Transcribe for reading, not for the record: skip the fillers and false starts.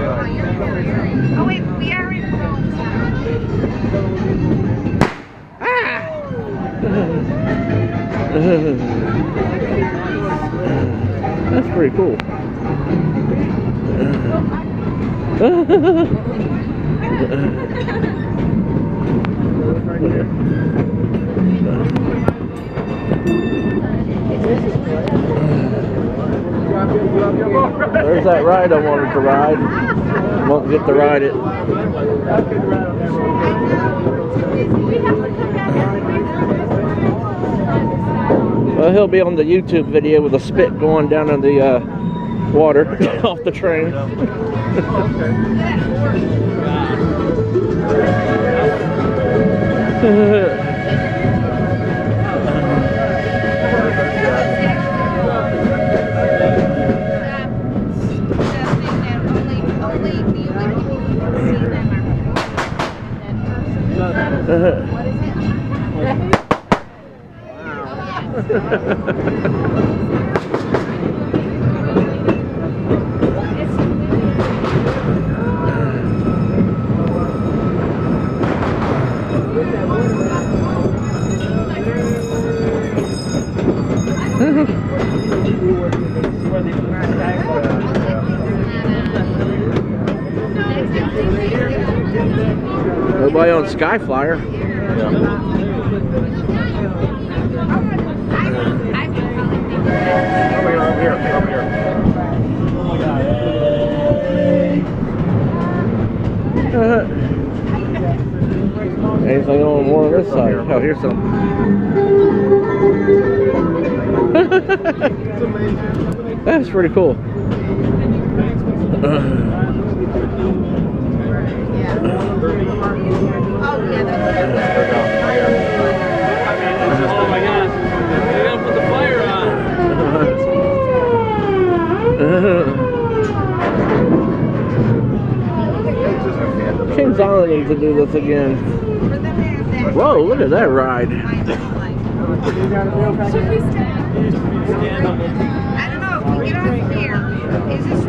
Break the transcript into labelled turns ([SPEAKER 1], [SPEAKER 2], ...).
[SPEAKER 1] Oh wait, we are in Rome.
[SPEAKER 2] Ah! That's pretty cool. There's that ride I wanted to ride. Won't get to ride it. Well, he'll be on the YouTube video with a spit going down in the water off the train. Nobody on Skyflyer.
[SPEAKER 3] Over here.
[SPEAKER 2] Anything on more on this side? Oh, here's some. That's pretty cool.
[SPEAKER 3] Oh my gosh. They gotta put the fire on.
[SPEAKER 2] King's Island needs to do this again. Whoa, look at that ride.
[SPEAKER 1] Should we stand? I don't know. If we get off here, is this